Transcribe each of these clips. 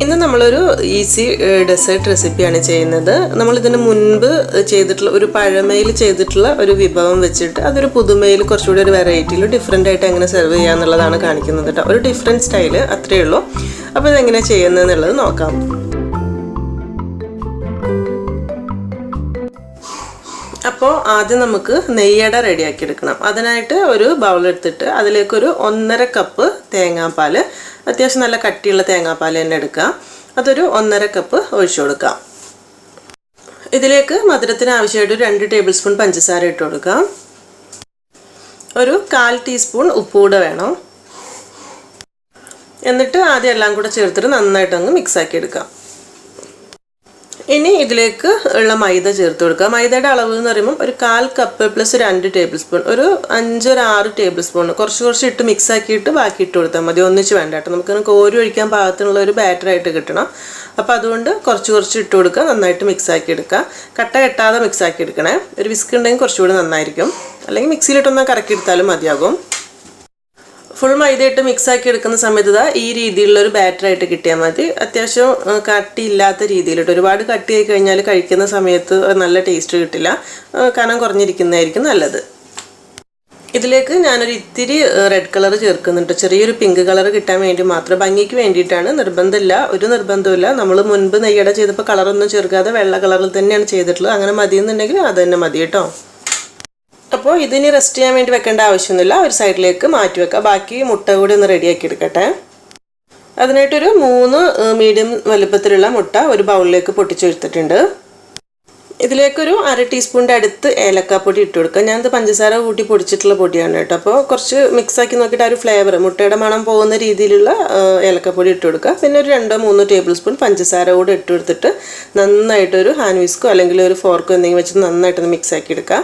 ഇന്ന് നമ്മളൊരു easy desert റെസിപ്പിയാണ് ചെയ്യുന്നത്. നമ്മളിതിന് മുൻപ് ചെയ്തിട്ടുള്ള ഒരു പഴമയിൽ ചെയ്തിട്ടുള്ള ഒരു വിഭവം വെച്ചിട്ട് അതൊരു പുതുമയിൽ കുറച്ചുകൂടി ഒരു വെറൈറ്റിയിൽ ഡിഫറെൻ്റ് ആയിട്ട് എങ്ങനെ സെർവ് ചെയ്യാന്നുള്ളതാണ് കാണിക്കുന്നത് കേട്ടോ. ഒരു ഡിഫറെൻറ്റ് സ്റ്റൈല് അത്രയേ ഉള്ളൂ. അപ്പോൾ ഇതെങ്ങനെ ചെയ്യുന്നതെന്നുള്ളത് നോക്കാം. അപ്പോൾ ആദ്യം നമുക്ക് നെയ്യട റെഡിയാക്കി എടുക്കണം. അതിനായിട്ട് ഒരു ബൗൾ എടുത്തിട്ട് അതിലേക്കൊരു 1.5 കപ്പ് തേങ്ങാപ്പാൽ, അത്യാവശ്യം നല്ല കട്ടിയുള്ള തേങ്ങാപ്പാൽ തന്നെ എടുക്കുക. അതൊരു 1.5 കപ്പ് ഒഴിച്ചു കൊടുക്കാം. ഇതിലേക്ക് മധുരത്തിന് ആവശ്യമായിട്ട് 2 ടേബിൾ സ്പൂൺ പഞ്ചസാര ഇട്ട് കൊടുക്കാം. ഒരു 1/4 ടീസ്പൂൺ ഉപ്പ് കൂടെ വേണം. എന്നിട്ട് ആദ്യം എല്ലാം കൂടെ ചേർത്തിട്ട് നന്നായിട്ടങ്ങ് മിക്സാക്കി എടുക്കാം. ഇനി ഇതിലേക്ക് ഉള്ള മൈദ ചേർത്ത് കൊടുക്കുക. മൈദയുടെ അളവ് എന്ന് പറയുമ്പോൾ ഒരു 1/4 കപ്പ് പ്ലസ് 2 ടേബിൾ സ്പൂൺ, ഒരു 5-6 ടേബിൾ സ്പൂൺ കുറച്ച് ഇട്ട് മിക്സ് ആക്കിയിട്ട് ബാക്കി ഇട്ട് കൊടുത്താൽ മതി. ഒന്നിച്ച് വേണ്ട കേട്ടോ, നമുക്ക് കോരി ഒഴിക്കാൻ പാകത്തിനുള്ള ഒരു ബാറ്ററായിട്ട് കിട്ടണം. അപ്പോൾ അതുകൊണ്ട് കുറച്ച് ഇട്ട് കൊടുക്കുക. നന്നായിട്ട് മിക്സ് ആക്കി എടുക്കുക. കട്ട കെട്ടാതെ മിക്സ് ആക്കി എടുക്കണേ. ഒരു വിസ്ക് ഉണ്ടെങ്കിൽ കുറച്ചുകൂടി നന്നായിരിക്കും, അല്ലെങ്കിൽ മിക്സിയിലിട്ടൊന്ന് കറക്കി എടുത്താലും മതിയാകും. ഫുൾ മൈദയിട്ട് മിക്സാക്കി എടുക്കുന്ന സമയത്ത് ഈ രീതിയിലുള്ളൊരു ബാറ്ററായിട്ട് കിട്ടിയാൽ മതി. അത്യാവശ്യം കട്ടിയില്ലാത്ത രീതിയിലിട്ട്, ഒരുപാട് കട്ടിയായി കഴിഞ്ഞാൽ കഴിക്കുന്ന സമയത്ത് നല്ല ടേസ്റ്റ് കിട്ടില്ല. കനം കുറഞ്ഞിരിക്കുന്നതായിരിക്കും നല്ലത്. ഇതിലേക്ക് ഞാനൊരു ഇത്തിരി റെഡ് കളർ ചേർക്കുന്നുണ്ട്. ചെറിയൊരു പിങ്ക് കളർ കിട്ടാൻ വേണ്ടി മാത്രം, ഭംഗിക്ക് വേണ്ടിയിട്ടാണ്. നിർബന്ധമില്ല, ഒരു നിർബന്ധമില്ല. നമ്മൾ മുൻപ് നെയ്യട ചെയ്തപ്പോൾ കളറൊന്നും ചേർക്കാതെ വെള്ള കളറിൽ തന്നെയാണ് ചെയ്തിട്ടുള്ളത്. അങ്ങനെ മതിയെന്നുണ്ടെങ്കിൽ അത് തന്നെ മതി കേട്ടോ. അപ്പോൾ ഇതിന് റെസ്റ്റ് ചെയ്യാൻ വേണ്ടി വെക്കേണ്ട ആവശ്യമൊന്നുമില്ല. ഒരു സൈഡിലേക്ക് മാറ്റി വെക്കുക. ബാക്കി മുട്ട കൂടി ഒന്ന് റെഡിയാക്കി എടുക്കട്ടെ. അതിനായിട്ടൊരു 3 മീഡിയം വലുപ്പത്തിലുള്ള മുട്ട ഒരു ബൗളിലേക്ക് പൊട്ടിച്ചെടുത്തിട്ടുണ്ട്. ഇതിലേക്കൊരു 1/2 ടീസ്പൂണിൻ്റെ അടുത്ത് ഏലക്കാപ്പൊടി ഇട്ട് കൊടുക്കുക. ഞാനത് പഞ്ചസാര കൂട്ടി പൊടിച്ചിട്ടുള്ള പൊടിയാണ് കേട്ടോ. അപ്പോൾ കുറച്ച് മിക്സാക്കി നോക്കിയിട്ട് ആ ഒരു ഫ്ലേവർ, മുട്ടയുടെ മണം പോകുന്ന രീതിയിലുള്ള ഏലക്കാപ്പൊടി ഇട്ട് കൊടുക്കുക. പിന്നെ ഒരു 2-3 ടേബിൾ സ്പൂൺ പഞ്ചസാര കൂടെ ഇട്ട് കൊടുത്തിട്ട് നന്നായിട്ടൊരു ഹാൻഡ് വിസ്കോ അല്ലെങ്കിൽ ഒരു ഫോർക്കോ എന്തെങ്കിലും വെച്ചിട്ട് നന്നായിട്ടൊന്ന് മിക്സാക്കി എടുക്കുക.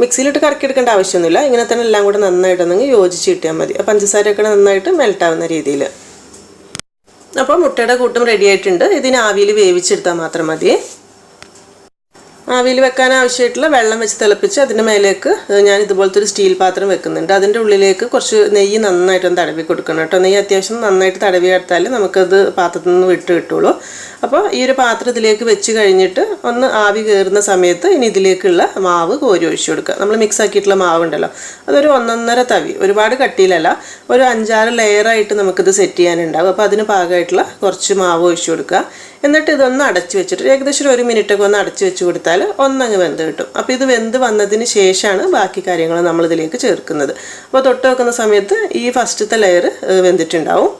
മിക്സിയിലിട്ട് കറക്കിയെടുക്കേണ്ട ആവശ്യമൊന്നുമില്ല. ഇങ്ങനെ തന്നെ എല്ലാം കൂടെ നന്നായിട്ടൊന്നെങ്കിൽ യോജിച്ച് കിട്ടിയാൽ മതി. പഞ്ചസാരയൊക്കെ നന്നായിട്ട് മെൽട്ടാവുന്ന രീതിയിൽ. അപ്പോൾ മുട്ടയുടെ കൂട്ടും റെഡി ആയിട്ടുണ്ട്. ഇതിന് ആവിയിൽ വേവിച്ചെടുത്താൽ മാത്രം മതി. ആവിയിൽ വെക്കാൻ ആവശ്യമായിട്ടുള്ള വെള്ളം വെച്ച് തിളപ്പിച്ച് അതിൻ്റെ മേലേക്ക് ഞാൻ ഇതുപോലത്തെ ഒരു സ്റ്റീൽ പാത്രം വെക്കുന്നുണ്ട്. അതിൻ്റെ ഉള്ളിലേക്ക് കുറച്ച് നെയ്യ് നന്നായിട്ടൊന്ന് തടവി കൊടുക്കണം കേട്ടോ. നെയ്യ് അത്യാവശ്യം നന്നായിട്ട് തടവി എടുത്താൽ നമുക്കത് പാത്രത്തിൽ നിന്ന് വിട്ട് കിട്ടുള്ളൂ. അപ്പോൾ ഈ ഒരു പാത്രം ഇതിലേക്ക് വെച്ച് കഴിഞ്ഞിട്ട് ഒന്ന് ആവി കയറുന്ന സമയത്ത് ഇനി ഇതിലേക്കുള്ള മാവ് കോരി ഒഴിച്ചു കൊടുക്കുക. നമ്മൾ മിക്സ് ആക്കിയിട്ടുള്ള മാവ് ഉണ്ടല്ലോ, അതൊരു 1.5 തവി, ഒരുപാട് കട്ടിയിലല്ല, ഒരു 5-6 ലെയറായിട്ട് നമുക്കിത് സെറ്റ് ചെയ്യാനുണ്ടാവും. അപ്പോൾ അതിന് പാകമായിട്ടുള്ള കുറച്ച് മാവ് ഒഴിച്ചു കൊടുക്കുക. എന്നിട്ട് ഇതൊന്ന് അടച്ച് വെച്ചിട്ട് ഏകദേശം 1 മിനിറ്റൊക്കെ ഒന്ന് അടച്ച് വെച്ച് കൊടുത്താൽ ഒന്നങ്ങ് വെന്ത് കിട്ടും. അപ്പോൾ ഇത് വെന്ത് വന്നതിന് ശേഷമാണ് ബാക്കി കാര്യങ്ങൾ നമ്മളിതിലേക്ക് ചേർക്കുന്നത്. അപ്പോൾ തൊട്ട് വെക്കുന്ന സമയത്ത് ഈ ഫസ്റ്റത്തെ ലെയർ വെന്തിട്ടുണ്ടാവും.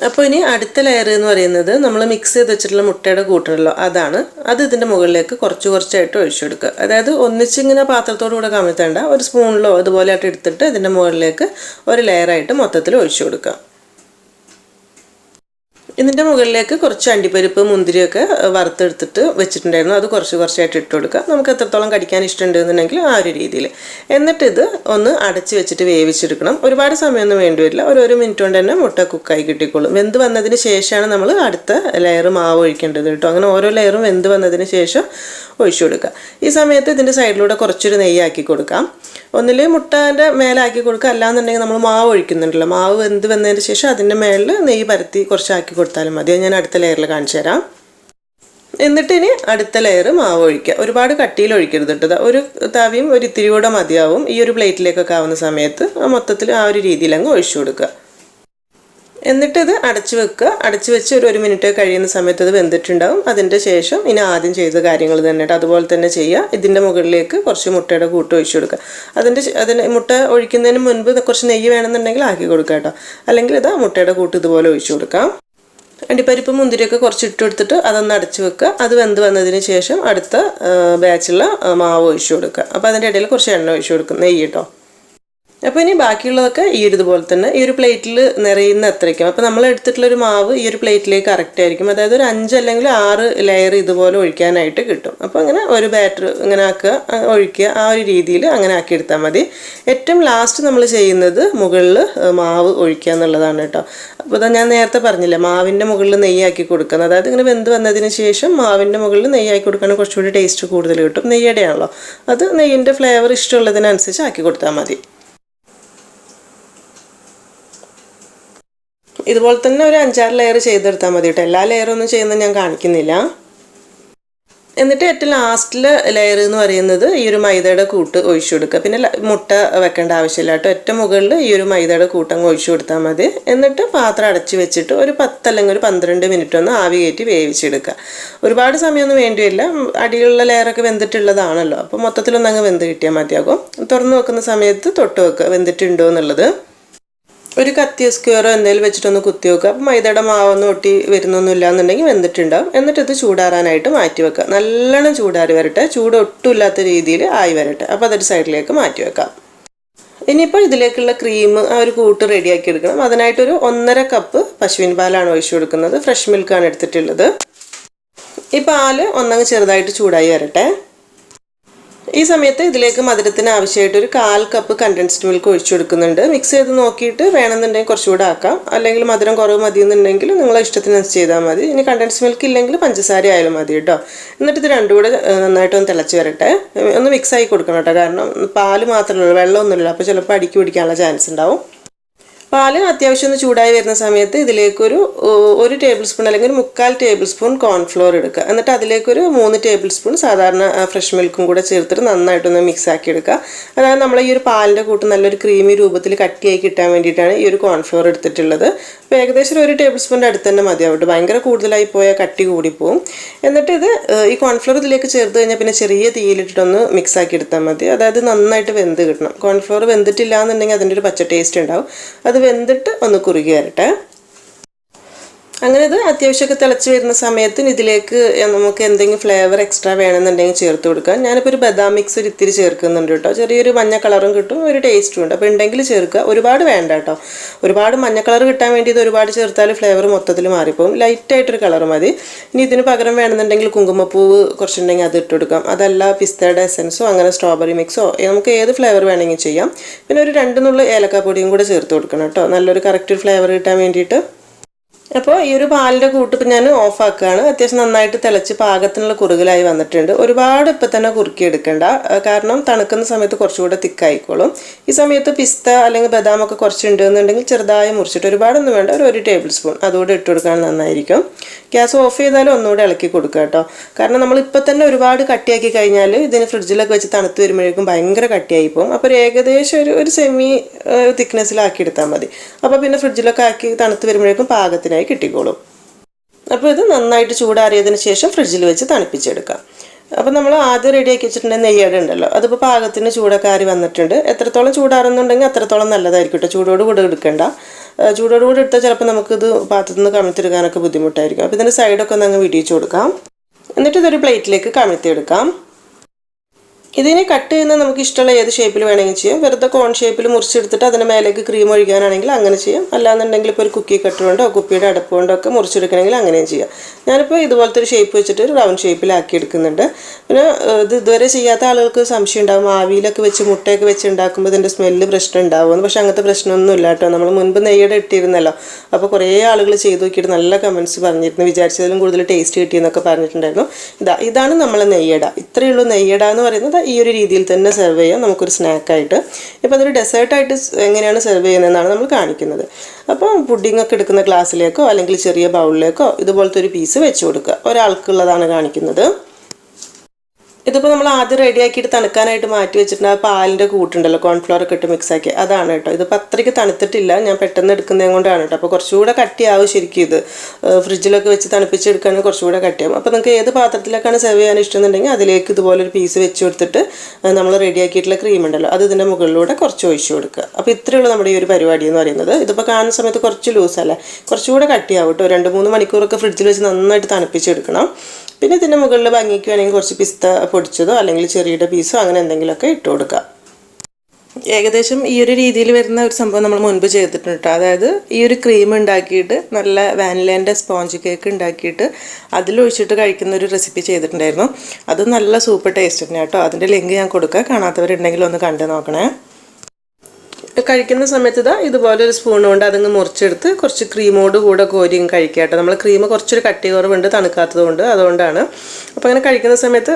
അപ്പോൾ ഇനി അടുത്ത ലെയർ എന്ന് പറയുന്നത് നമ്മൾ മിക്സ് ചെയ്ത് വെച്ചിട്ടുള്ള മുട്ടയുടെ കൂട്ടുണ്ടല്ലോ, അതാണ്. അത് ഇതിൻ്റെ മുകളിലേക്ക് കുറച്ചായിട്ട് ഒഴിച്ചു കൊടുക്കുക. അതായത് ഒന്നിച്ചിങ്ങനെ പാത്രത്തോടു കൂടെ കമിഴ്ത്തേണ്ട, ഒരു സ്പൂണിലോ അതുപോലെ ആയിട്ട് എടുത്തിട്ട് ഇതിൻ്റെ മുകളിലേക്ക് ഒരു ലെയറായിട്ട് മൊത്തത്തിൽ ഒഴിച്ചു കൊടുക്കുക. ഇതിൻ്റെ മുകളിലേക്ക് കുറച്ച് അണ്ടിപ്പരിപ്പ് മുന്തിരിയൊക്കെ വറുത്തെടുത്തിട്ട് വെച്ചിട്ടുണ്ടായിരുന്നു. അത് കുറച്ചായിട്ട് ഇട്ട് കൊടുക്കുക. നമുക്ക് എത്രത്തോളം കടിക്കാൻ ഇഷ്ടമുണ്ടെന്നുണ്ടെങ്കിൽ ആ ഒരു രീതിയിൽ. എന്നിട്ട് ഇത് ഒന്ന് അടച്ച് വെച്ചിട്ട് വേവിച്ചെടുക്കണം. ഒരുപാട് സമയമൊന്നും വേണ്ടി വരില്ല. ഒരു മിനിറ്റ് കൊണ്ട് തന്നെ മുട്ട കുക്കായി കിട്ടിക്കോളും. വെന്ത് വന്നതിന് ശേഷമാണ് നമ്മൾ അടുത്ത ലെയർ മാവ് ഒഴിക്കേണ്ടത് കേട്ടോ. അങ്ങനെ ഓരോ ലെയറും വെന്ത് വന്നതിന് ശേഷം ഒഴിച്ചു കൊടുക്കുക. ഈ സമയത്ത് ഇതിൻ്റെ സൈഡിലൂടെ കുറച്ചൊരു നെയ്യാക്കി കൊടുക്കാം. ഒന്നിൽ മുട്ടേൻ്റെ മേലാക്കി കൊടുക്കുക, അല്ലാന്നുണ്ടെങ്കിൽ നമ്മൾ മാവ് ഒഴിക്കുന്നുണ്ടല്ലോ, മാവ് വെന്ത് വന്നതിന് ശേഷം അതിൻ്റെ മേളിൽ നെയ്യ് പരത്തി കുറച്ചാക്കി കൊടുത്താലും മതി. ഞാൻ അടുത്ത ലെയറിൽ കാണിച്ചു തരാം. എന്നിട്ട് ഇനി അടുത്ത ലെയർ മാവ് ഒഴിക്കുക. ഒരുപാട് കട്ടിയിൽ ഒഴിക്കരുത് കേട്ടോ. ഒരു തവിയും ഒരു ഇത്തിരി കൂടെ മതിയാവും. ഈ ഒരു പ്ലേറ്റിലേക്കൊക്കെ ആവുന്ന സമയത്ത് മൊത്തത്തിൽ ആ ഒരു രീതിയിൽ അങ്ങ് ഒഴിച്ചു കൊടുക്കുക. എന്നിട്ട് ഇത് അടച്ചു വെക്കുക. അടച്ചു വെച്ച് ഒരു 1 മിനിറ്റ് കഴിയുന്ന സമയത്ത് ഇത് വെന്തിട്ടുണ്ടാവും. അതിൻ്റെ ശേഷം ഇനി ആദ്യം ചെയ്ത കാര്യങ്ങൾ തന്നെ അതുപോലെ തന്നെ ചെയ്യുക. ഇതിൻ്റെ മുകളിലേക്ക് കുറച്ച് മുട്ടയുടെ കൂട്ട് ഒഴിച്ചു കൊടുക്കുക. അതിന് മുട്ട ഒഴിക്കുന്നതിന് മുൻപ് കുറച്ച് നെയ്യ് വേണമെന്നുണ്ടെങ്കിൽ ആക്കി കൊടുക്കുക കേട്ടോ. അല്ലെങ്കിൽ ഇതാ മുട്ടയുടെ കൂട്ട് ഇതുപോലെ ഒഴിച്ചു കൊടുക്കാം. അണ്ടിപ്പരിപ്പ് മുന്തിരിയൊക്കെ കുറച്ച് ഇട്ട് കൊടുത്തിട്ട് അതൊന്ന് അടച്ചു വെക്കുക. അത് വെന്ത് വന്നതിന് ശേഷം അടുത്ത ബാച്ചുള്ള മാവ് ഒഴിച്ചു കൊടുക്കുക. അപ്പോൾ അതിൻ്റെ ഇടയിൽ കുറച്ച് എണ്ണ ഒഴിച്ചു കൊടുക്കും, നെയ്യ് കേട്ടോ. അപ്പോൾ ഇനി ബാക്കിയുള്ളതൊക്കെ ഈ ഇതുപോലെ തന്നെ ഈ ഒരു പ്ലേറ്റിൽ നിറയുന്ന അത്രയ്ക്കും. അപ്പോൾ നമ്മൾ എടുത്തിട്ടുള്ളൊരു മാവ് ഈ ഒരു പ്ലേറ്റിലേക്ക് കറക്റ്റ് ആയിരിക്കും. അതായത് ഒരു 5 അല്ലെങ്കിൽ 6 ലെയർ ഇതുപോലെ ഒഴിക്കാനായിട്ട് കിട്ടും. അപ്പോൾ അങ്ങനെ ഒരു ബാറ്റർ ഇങ്ങനെ ആക്കുക, ഒഴിക്കുക, ആ ഒരു രീതിയിൽ അങ്ങനെ ആക്കി എടുത്താൽ മതി. ഏറ്റവും ലാസ്റ്റ് നമ്മൾ ചെയ്യുന്നത് മുകളിൽ മാവ് ഒഴിക്കുക എന്നുള്ളതാണ് കേട്ടോ. അപ്പോൾ ഞാൻ നേരത്തെ പറഞ്ഞില്ലേ, മാവിൻ്റെ മുകളിൽ നെയ്യാക്കി കൊടുക്കുന്നത്. അതായത് ഇങ്ങനെ വെന്ത് വന്നതിന് ശേഷം മാവിൻ്റെ മുകളിൽ നെയ്യാക്കി കൊടുക്കുകയാണെങ്കിൽ കുറച്ചുകൂടി ടേസ്റ്റ് കൂടുതൽ കിട്ടും. നെയ്യടയാണല്ലോ, അത് നെയ്യിൻ്റെ ഫ്ലേവർ ഇഷ്ടമുള്ളതിനനുസരിച്ച് ആക്കി കൊടുത്താൽ മതി. ഇതുപോലെ തന്നെ ഒരു 5-6 ലെയർ ചെയ്തെടുത്താൽ മതി കേട്ടോ. എല്ലാ ലെയറൊന്നും ചെയ്യുന്നത് ഞാൻ കാണിക്കുന്നില്ല. എന്നിട്ട് ഏറ്റവും ലാസ്റ്റിലെ ലെയർ എന്ന് പറയുന്നത് ഈ ഒരു മൈദയുടെ കൂട്ട് ഒഴിച്ചു കൊടുക്കുക. പിന്നെ മുട്ട വെക്കേണ്ട ആവശ്യമില്ല കേട്ടോ. ഏറ്റവും മുകളിൽ ഈ ഒരു മൈദയുടെ കൂട്ടങ്ങ് ഒഴിച്ചു കൊടുത്താൽ മതി. എന്നിട്ട് പാത്രം അടച്ചു വെച്ചിട്ട് ഒരു 10 അല്ലെങ്കിൽ ഒരു 12 മിനിറ്റ് ഒന്ന് ആവി കയറ്റി വേവിച്ചെടുക്കുക. ഒരുപാട് സമയമൊന്നും വേണ്ടിയില്ല, അടിയിലുള്ള ലെയറൊക്കെ വെന്തിട്ടുള്ളതാണല്ലോ. അപ്പോൾ മൊത്തത്തിലൊന്നും അങ്ങ് വെന്ത് കിട്ടിയാൽ മതിയാകും. തുറന്ന് വെക്കുന്ന സമയത്ത് തൊട്ട് വെക്കുക വെന്തിട്ടുണ്ടോ എന്നുള്ളത്. ഒരു കത്തിയോ സ്ക്വയറോ എന്തെങ്കിലും വെച്ചിട്ടൊന്ന് കുത്തി വെക്കുക. അപ്പോൾ മൈദയുടെ മാവൊന്നും ഒട്ടി വരുന്നൊന്നുമില്ല എന്നുണ്ടെങ്കിൽ വെന്തിട്ടുണ്ടാവും. എന്നിട്ട് ഇത് ചൂടാറാനായിട്ട് മാറ്റി വെക്കുക. നല്ലോണം ചൂടാറി വരട്ടെ, ചൂട് ഒട്ടുമില്ലാത്ത രീതിയിൽ ആയി വരട്ടെ. അപ്പോൾ അതൊരു സൈഡിലേക്ക് മാറ്റി വെക്കാം. ഇനിയിപ്പോൾ ഇതിലേക്കുള്ള ക്രീം ആ ഒരു കൂട്ട് റെഡിയാക്കി എടുക്കണം. അതിനായിട്ടൊരു 1.5 കപ്പ് പശുവിൻ പാലാണ് ഒഴിച്ചു കൊടുക്കുന്നത്. ഫ്രഷ് മിൽക്കാണ് എടുത്തിട്ടുള്ളത്. ഈ പാല് ഒന്നങ്ങ് ചെറുതായിട്ട് ചൂടായി വരട്ടെ. ഈ സമയത്ത് ഇതിലേക്ക് മധുരത്തിന് ആവശ്യമായിട്ട് ഒരു 1/4 കപ്പ് കണ്ടൻസ്ഡ് മിൽക്ക് ഒഴിച്ചു കൊടുക്കുന്നുണ്ട്. മിക്സ് ചെയ്ത് നോക്കിയിട്ട് വേണമെന്നുണ്ടെങ്കിൽ കുറച്ചുകൂടെ ആക്കാം, അല്ലെങ്കിൽ മധുരം കുറവ് മതി എന്നുണ്ടെങ്കിൽ നിങ്ങളെ ഇഷ്ടത്തിനനുസരിച്ച് ചെയ്താൽ മതി. ഇനി കണ്ടൻസ്ഡ് മിൽക്ക് ഇല്ലെങ്കിൽ പഞ്ചസാര ആയാലും മതി കേട്ടോ. എന്നിട്ട് ഇത് രണ്ടും കൂടെ നന്നായിട്ടൊന്ന് തിളച്ച് വരട്ടെ. ഒന്ന് മിക്സ് ആയി കൊടുക്കണം കേട്ടോ, കാരണം പാല് മാത്രമല്ല, വെള്ളമൊന്നുമില്ല. അപ്പോൾ ചിലപ്പോൾ അടിക്ക് പിടിക്കാനുള്ള ചാൻസ് ഉണ്ടാവും. പാല് അത്യാവശ്യം ഒന്ന് ചൂടായി വരുന്ന സമയത്ത് ഇതിലേക്കൊരു 1 ടേബിൾ സ്പൂൺ അല്ലെങ്കിൽ 1/4 ടേബിൾ സ്പൂൺ കോൺഫ്ലോർ എടുക്കുക. എന്നിട്ട് അതിലേക്കൊരു 3 ടേബിൾ സ്പൂൺ സാധാരണ ഫ്രഷ് മിൽക്കും കൂടെ ചേർത്തിട്ട് നന്നായിട്ടൊന്ന് മിക്സ് ആക്കി എടുക്കുക. അതായത് നമ്മൾ ഈ ഒരു പാലിൻ്റെ കൂട്ട് നല്ലൊരു ക്രീമി രൂപത്തിൽ കട്ടിയായി കിട്ടാൻ വേണ്ടിയിട്ടാണ് ഈ ഒരു കോൺഫ്ലോർ എടുത്തിട്ടുള്ളത്. അപ്പോൾ ഏകദേശം 1 ടേബിൾ സ്പൂണിൻ്റെ അടുത്ത് തന്നെ മതിയാവും. ഭയങ്കര കൂടുതലായി പോയാൽ കട്ടി കൂടിപ്പോവും. എന്നിട്ട് ഇത് ഈ കോൺഫ്ലോർ ഇതിലേക്ക് ചേർത്ത് കഴിഞ്ഞാൽ പിന്നെ ചെറിയ തീയിലിട്ടിട്ടൊന്ന് മിക്സ് ആക്കി എടുത്താൽ മതി. അതായത് നന്നായിട്ട് വെന്ത് കിട്ടണം. കോൺഫ്ലോർ വെന്തിട്ടില്ല എന്നുണ്ടെങ്കിൽ അതിൻ്റെ ഒരു പച്ച ടേസ്റ്റ് ഉണ്ടാവും. അത് വെന്തിട്ട് ഒന്ന് കുറുകി വരട്ടെ. അങ്ങനെ ഇത് അത്യാവശ്യമൊക്കെ തിളച്ച് വരുന്ന സമയത്ത് ഇതിലേക്ക് നമുക്ക് എന്തെങ്കിലും ഫ്ലേവർ എക്സ്ട്രാ വേണമെന്നുണ്ടെങ്കിൽ ചേർത്ത് കൊടുക്കാം. ഞാനിപ്പോൾ ഒരു ബദാം മിക്സ് ഒരു ഇത്തിരി ചേർക്കുന്നുണ്ട് കേട്ടോ. ചെറിയൊരു മഞ്ഞ കളറും കിട്ടും, ഒരു ടേസ്റ്റും ഉണ്ട്. അപ്പോൾ ഉണ്ടെങ്കിൽ ചേർക്കുക. ഒരുപാട് വേണ്ട കേട്ടോ. ഒരുപാട് മഞ്ഞ കളർ കിട്ടാൻ വേണ്ടി ഇത് ഒരുപാട് ചേർത്താൽ ഫ്ലേവർ മൊത്തത്തിൽ മാറിപ്പോകും. ലൈറ്റായിട്ടൊരു കളർ മതി. ഇനി ഇതിന് പകരം വേണമെന്നുണ്ടെങ്കിൽ കുങ്കുമപ്പൂവ് കുറച്ചുണ്ടെങ്കിൽ അത് ഇട്ട് കൊടുക്കാം. അതല്ല പിസ്തയുടെ എസൻസോ അങ്ങനെ സ്ട്രോബെറി മിക്സോ നമുക്ക് ഏത് ഫ്ലേവർ വേണമെങ്കിൽ ചെയ്യാം. പിന്നെ ഒരു 2 നുള്ള് ഏലക്കാപ്പൊടിയും കൂടെ ചേർത്ത് കൊടുക്കണം കേട്ടോ, നല്ലൊരു കറക്റ്റ് ഫ്ലേവർ കിട്ടാൻ വേണ്ടിയിട്ട്. അപ്പോൾ ഈ ഒരു പാലിൻ്റെ കൂട്ട് ഇപ്പം ഞാൻ ഓഫാക്കുകയാണ്. അത്യാവശ്യം നന്നായിട്ട് തിളച്ച് പാകത്തിനുള്ള കുറുകലായി വന്നിട്ടുണ്ട്. ഒരുപാട് ഇപ്പം തന്നെ കുറുക്കിയെടുക്കേണ്ട, കാരണം തണുക്കുന്ന സമയത്ത് കുറച്ചുകൂടെ തിക്കായിക്കോളും. ഈ സമയത്ത് പിസ്ത അല്ലെങ്കിൽ ബദാമൊക്കെ കുറച്ചുണ്ട് എന്നുണ്ടെങ്കിൽ ചെറുതായി മുറിച്ചിട്ട്, ഒരുപാടൊന്നും വേണ്ട, ഒരു 1 ടേബിൾ സ്പൂൺ അതുകൂടെ ഇട്ട് കൊടുക്കാൻ നന്നായിരിക്കും. ഗ്യാസ് ഓഫ് ചെയ്താലും ഒന്നുകൂടെ ഇളക്കി കൊടുക്കുക കേട്ടോ. കാരണം നമ്മളിപ്പോൾ തന്നെ ഒരുപാട് കട്ടിയാക്കി കഴിഞ്ഞാൽ ഇതിന് ഫ്രിഡ്ജിലൊക്കെ വെച്ച് തണുത്ത് വരുമ്പോഴേക്കും ഭയങ്കര കട്ടിയായി പോകും. അപ്പോൾ ഏകദേശം ഒരു സെമി തിക്നെസ്സിലാക്കി എടുത്താൽ മതി. അപ്പോൾ പിന്നെ ഫ്രിഡ്ജിലൊക്കെ ആക്കി തണുത്ത് വരുമ്പോഴേക്കും പാകത്തിന് കിട്ടിക്കോളും. അപ്പോൾ ഇത് നന്നായിട്ട് ചൂടാറിയതിന് ശേഷം ഫ്രിഡ്ജിൽ വെച്ച് തണുപ്പിച്ചെടുക്കാം. അപ്പോൾ നമ്മൾ ആദ്യം റെഡിയാക്കി വെച്ചിട്ടുണ്ടെങ്കിൽ നെയ്യട ഉണ്ടല്ലോ, അതിപ്പോൾ പാകത്തിന് ചൂടൊക്കെ വന്നിട്ടുണ്ട്. എത്രത്തോളം ചൂടാറുന്നുണ്ടെങ്കിൽ അത്രത്തോളം നല്ലതായിരിക്കും കേട്ടോ. ചൂടോട് കൂടെ എടുക്കണ്ട. ചൂടോട് കൂടെ എടുത്താൽ ചിലപ്പോൾ നമുക്കിത് പാത്രത്തിൽ നിന്ന് കമിഴ്ത്തിയെടുക്കാനൊക്കെ ബുദ്ധിമുട്ടായിരിക്കും. അപ്പോൾ ഇതിൻ്റെ സൈഡൊക്കെ ഒന്ന് അങ്ങ് വിടിയിച്ച് കൊടുക്കാം. എന്നിട്ട് ഇതൊരു പ്ലേറ്റിലേക്ക് കമിഴ്ത്തിയെടുക്കാം. ഇതിനെ കട്ട് ചെയ്യുന്നത് നമുക്ക് ഇഷ്ടമുള്ള ഏത് ഷേപ്പിൽ വേണമെങ്കിൽ ചെയ്യാം. വെറുതെ കോൺ ഷേപ്പിൽ മുറിച്ചെടുത്തിട്ട് അതിന് മേലേക്ക് ക്രീം ഒഴിക്കാനാണെങ്കിൽ അങ്ങനെ ചെയ്യാം. അല്ലാന്നുണ്ടെങ്കിൽ ഇപ്പോൾ ഒരു കുക്കി കട്ടർ കൊണ്ടോ കുപ്പിയുടെ അടപ്പ് കൊണ്ടോ ഒക്കെ മുറിച്ചെടുക്കണമെങ്കിൽ അങ്ങനെയും ചെയ്യാം. ഞാനിപ്പോൾ ഇതുപോലത്തെ ഒരു ഷേപ്പ് വെച്ചിട്ട് ഒരു റൗണ്ട് ഷേപ്പിലാക്കി എടുക്കുന്നുണ്ട്. പിന്നെ ഇത് ഇതുവരെ ചെയ്യാത്ത ആളുകൾക്ക് സംശയം ഉണ്ടാകും, ആവിയിലൊക്കെ വെച്ച് മുട്ടയൊക്കെ വെച്ച് ഉണ്ടാക്കുമ്പോൾ ഇതിൻ്റെ സ്മെല്ല് പ്രശ്നം ഉണ്ടാവുമെന്ന്. പക്ഷേ അങ്ങനത്തെ പ്രശ്നമൊന്നും ഇല്ല കേട്ടോ. നമ്മൾ മുൻപ് നെയ്യട ഇട്ടിരുന്നല്ലോ, അപ്പോൾ കുറേ ആളുകൾ ചെയ്ത് നോക്കിയിട്ട് നല്ല കമൻറ്റ്സ് പറഞ്ഞിരുന്നു. വിചാരിച്ചതിലും കൂടുതൽ ടേസ്റ്റ് കിട്ടിയെന്നൊക്കെ പറഞ്ഞിട്ടുണ്ടായിരുന്നു. ഇതാണ് നമ്മളെ നെയ്യട. ഇത്രയേ ഉള്ളൂ നെയ്യട എന്ന് പറയുന്നത്. ഈ ഒരു രീതിയിൽ തന്നെ സെർവ് ചെയ്യാം നമുക്കൊരു സ്നാക്കായിട്ട്. ഇപ്പോൾ അതൊരു ഡെസേർട്ടായിട്ട് എങ്ങനെയാണ് സെർവ് ചെയ്യുന്നതെന്നാണ് നമ്മൾ കാണിക്കുന്നത്. അപ്പോൾ പുഡിങ്ങൊക്കെ എടുക്കുന്ന ഗ്ലാസ്സിലേക്കോ അല്ലെങ്കിൽ ചെറിയ ബൗളിലേക്കോ ഇതുപോലത്തെ ഒരു പീസ് വെച്ച് കൊടുക്കുക. ഒരാൾക്കുള്ളതാണ് കാണിക്കുന്നത്. ഇതിപ്പോൾ നമ്മൾ ആദ്യം റെഡിയാക്കിയിട്ട് തണുക്കാനായിട്ട് മാറ്റി വെച്ചിട്ടുണ്ട്. ആ പാലിൻ്റെ കൂട്ടുണ്ടല്ലോ, കോൺഫ്ലവർ ഒക്കെ ഇട്ട് മിക്സാക്കി, അതാണ് കേട്ടോ. ഇതിപ്പോൾ അത്രയ്ക്ക് തണുത്തിട്ടില്ല, ഞാൻ പെട്ടെന്ന് എടുക്കുന്നത് കൊണ്ടാണ് കേട്ടോ. അപ്പോൾ കുറച്ചുകൂടെ കട്ടിയാവും ശരിക്കും. ഇത് ഫ്രിഡ്ജിലൊക്കെ വെച്ച് തണുപ്പിച്ചെടുക്കുകയാണെങ്കിൽ കുറച്ചുകൂടെ കട്ടിയാവും. അപ്പോൾ നിങ്ങൾക്ക് ഏത് പാത്രത്തിലേക്കാണ് സെർവ് ചെയ്യാൻ ഇഷ്ടമെന്നുണ്ടെങ്കിൽ അതിലേക്ക് ഇതുപോലൊരു പീസ് വെച്ച് കൊടുത്തിട്ട് നമ്മൾ റെഡിയാക്കിയിട്ടുള്ള ക്രീം ഉണ്ടല്ലോ അത് ഇതിൻ്റെ മുകളിലൂടെ കുറച്ച് ഒഴിച്ചു കൊടുക്കുക. അപ്പോൾ ഇത്രയേ ഉള്ളൂ നമ്മുടെ ഈ ഒരു പരിപാടി എന്ന് പറയുന്നത്. ഇതിപ്പോൾ കാണുന്ന സമയത്ത് കുറച്ച് ലൂസല്ലേ, കുറച്ചുകൂടെ കട്ടിയാവും കേട്ടോ. 2-3 മണിക്കൂറൊക്കെ ഫ്രിഡ്ജിൽ വെച്ച് നന്നായിട്ട് തണുപ്പിച്ചെടുക്കണം. പിന്നെ ഇതിൻ്റെ മുകളിൽ ഭംഗിക്ക് വേണമെങ്കിൽ കുറച്ച് പിസ്ത പൊടിച്ചതോ അല്ലെങ്കിൽ ചെറിയുടെ പീസോ അങ്ങനെ എന്തെങ്കിലുമൊക്കെ ഇട്ട് കൊടുക്കുക. ഏകദേശം ഈ ഒരു രീതിയിൽ വരുന്ന ഒരു സംഭവം നമ്മൾ മുൻപ് ചെയ്തിട്ടുണ്ട്. അതായത് ഈ ഒരു ക്രീം ഉണ്ടാക്കിയിട്ട് നല്ല വാനിലേൻ്റെ സ്പോഞ്ച് കേക്ക് ഉണ്ടാക്കിയിട്ട് അതിലൊഴിച്ചിട്ട് കഴിക്കുന്ന ഒരു റെസിപ്പി ചെയ്തിട്ടുണ്ടായിരുന്നു. അത് നല്ല സൂപ്പർ ടേസ്റ്റ് തന്നെ കേട്ടോ. അതിൻ്റെ ലിങ്ക് ഞാൻ കൊടുക്കുക, കാണാത്തവരുണ്ടെങ്കിൽ ഒന്ന് കണ്ടു നോക്കണേ. കഴിക്കുന്ന സമയത്ത് ഇതുപോലെ ഒരു സ്പൂൺ കൊണ്ട് അതങ്ങ് മുറിച്ചെടുത്ത് കുറച്ച് ക്രീമോട് കൂടെ കോരിയും കഴിക്കുക കേട്ടോ. നമ്മൾ ക്രീം കുറച്ചൊരു കട്ടി കുറവുണ്ട് തണുക്കാത്തത് കൊണ്ട്, അതുകൊണ്ടാണ്. അപ്പോൾ അങ്ങനെ കഴിക്കുന്ന സമയത്ത്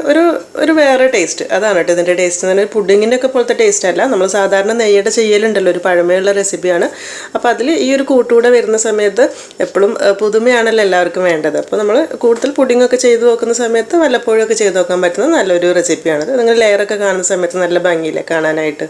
ഒരു വേറെ ടേസ്റ്റ്, അതാണ് കേട്ടോ ഇതിൻ്റെ ടേസ്റ്റ്. എന്ന് പറഞ്ഞാൽ പുഡിങ്ങിൻ്റെ ഒക്കെ പോലത്തെ ടേസ്റ്റ് അല്ല, നമ്മൾ സാധാരണ നെയ്യുടെ ചെയ്യലുണ്ടല്ലോ, ഒരു പഴമയുള്ള റെസിപ്പിയാണ്. അപ്പോൾ അതിൽ ഈ ഒരു കൂട്ടുകൂടെ വരുന്ന സമയത്ത് എപ്പോഴും പുതുമയാണല്ലോ എല്ലാവർക്കും വേണ്ടത്. അപ്പോൾ നമ്മൾ കൂടുതൽ പുഡിങ്ങൊക്കെ ചെയ്ത് നോക്കുന്ന സമയത്ത് വല്ലപ്പോഴും ഒക്കെ ചെയ്ത് നോക്കാൻ പറ്റുന്ന നല്ലൊരു റെസിപ്പിയാണത്. നിങ്ങൾ ലെയറൊക്കെ കാണുന്ന സമയത്ത് നല്ല ഭംഗിയില്ലേ കാണാനായിട്ട്.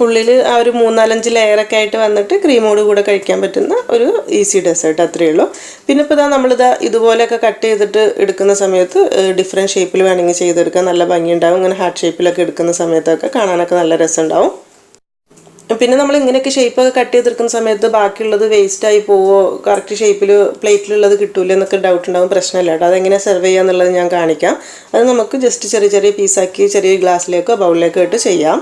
ഉള്ളിൽ ആ ഒരു 3-4 ലെയറൊക്കെ ആയിട്ട് വന്നിട്ട് ക്രീമോട് കൂടെ കഴിക്കാൻ പറ്റുന്ന ഒരു ഈസി ഡെസേർട്ട്, അത്രയേ ഉള്ളൂ. പിന്നെ ഇപ്പോൾ നമ്മളിതാ ഇതുപോലെയൊക്കെ കട്ട് ചെയ്തിട്ട് എടുക്കുന്ന സമയത്ത് ഡിഫറെൻറ്റ് ഷേപ്പിൽ വേണമെങ്കിൽ ചെയ്തെടുക്കാൻ നല്ല ഭംഗിയുണ്ടാവും. ഇങ്ങനെ ഹാർട്ട് ഷേപ്പിലൊക്കെ എടുക്കുന്ന സമയത്തൊക്കെ കാണാനൊക്കെ നല്ല രസമുണ്ടാവും. പിന്നെ നമ്മൾ ഇങ്ങനെയൊക്കെ ഷേപ്പൊക്കെ കട്ട് ചെയ്തെടുക്കുന്ന സമയത്ത് ബാക്കിയുള്ളത് വേസ്റ്റായി പോവോ, കറക്റ്റ് ഷേപ്പിൽ പ്ലേറ്റിലുള്ളത് കിട്ടൂല എന്നൊക്കെ ഡൗട്ട് ഉണ്ടാവും. പ്രശ്നമില്ല കേട്ടോ. അതെങ്ങനെ സെർവ് ചെയ്യുക എന്നുള്ളത് ഞാൻ കാണിക്കാം. അത് നമുക്ക് ജസ്റ്റ് ചെറിയ ചെറിയ പീസാക്കി ചെറിയ ഗ്ലാസ്സിലേക്കോ ബൗളിലേക്കോ ഇട്ട് ചെയ്യാം.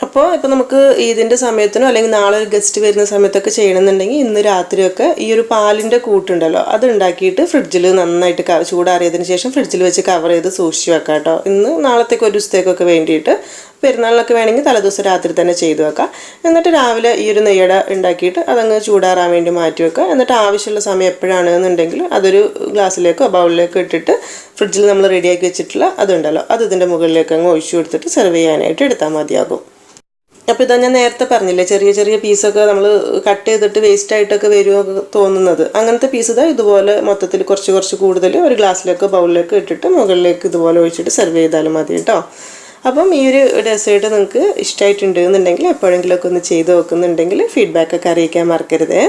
അപ്പോൾ ഇപ്പോൾ നമുക്ക് ഇതിൻ്റെ സമയത്തിനോ അല്ലെങ്കിൽ നാളെ ഒരു ഗസ്റ്റ് വരുന്ന സമയത്തൊക്കെ ചെയ്യണമെന്നുണ്ടെങ്കിൽ ഇന്ന് രാത്രിയൊക്കെ ഈ ഒരു പാലിൻ്റെ കൂട്ടുണ്ടല്ലോ അത് ഉണ്ടാക്കിയിട്ട് ഫ്രിഡ്ജിൽ നന്നായിട്ട് ചൂടാറിയതിന് ശേഷം ഫ്രിഡ്ജിൽ വെച്ച് കവർ ചെയ്ത് സൂക്ഷിച്ച് വെക്കാം കേട്ടോ. ഇന്ന് നാളത്തേക്ക് ഒരു ദിവസത്തേക്കൊക്കെ വേണ്ടിയിട്ട്, പെരുന്നാളിനൊക്കെ വേണമെങ്കിൽ തലേദിവസം രാത്രി തന്നെ ചെയ്ത് വെക്കാം. എന്നിട്ട് രാവിലെ ഈ ഒരു നെയ്യട ഉണ്ടാക്കിയിട്ട് അതങ്ങ് ചൂടാറാൻ വേണ്ടി മാറ്റി വെക്കുക. എന്നിട്ട് ആവശ്യമുള്ള സമയം എപ്പോഴാണെന്നുണ്ടെങ്കിൽ അതൊരു ഗ്ലാസ്സിലേക്കോ ബൗളിലേക്കോ ഇട്ടിട്ട് ഫ്രിഡ്ജിൽ നമ്മൾ റെഡിയാക്കി വെച്ചിട്ടുള്ള അതുണ്ടല്ലോ അത് ഇതിൻ്റെ മുകളിലേക്ക് അങ്ങ് ഒഴിച്ചു കൊടുത്തിട്ട് സെർവ് ചെയ്യാനായിട്ട് എടുത്താൽ മതിയാകും. അപ്പോൾ ഇതാ ഞാൻ നേരത്തെ പറഞ്ഞില്ലേ, ചെറിയ ചെറിയ പീസൊക്കെ നമ്മൾ കട്ട് ചെയ്തിട്ട് വേസ്റ്റായിട്ടൊക്കെ വരുമോ തോന്നുന്നത്, അങ്ങനത്തെ പീസ് ഇതുപോലെ മൊത്തത്തിൽ കുറച്ച് കൂടുതൽ ഒരു ഗ്ലാസ്സിലേക്കോ ബൗളിലേക്കോ ഇട്ടിട്ട് മുകളിലേക്ക് ഇതുപോലെ ഒഴിച്ചിട്ട് സെർവ് ചെയ്താലും മതി കേട്ടോ. അപ്പം ഈ ഒരു ഡെസേർട്ട് നിങ്ങൾക്ക് ഇഷ്ടമായിട്ടുണ്ട് എന്നുണ്ടെങ്കിൽ എപ്പോഴെങ്കിലുമൊക്കെ ഒന്ന് ചെയ്ത് നോക്കുന്നുണ്ടെങ്കിൽ ഫീഡ്ബാക്കൊക്കെ അറിയിക്കാൻ മറക്കരുതേ.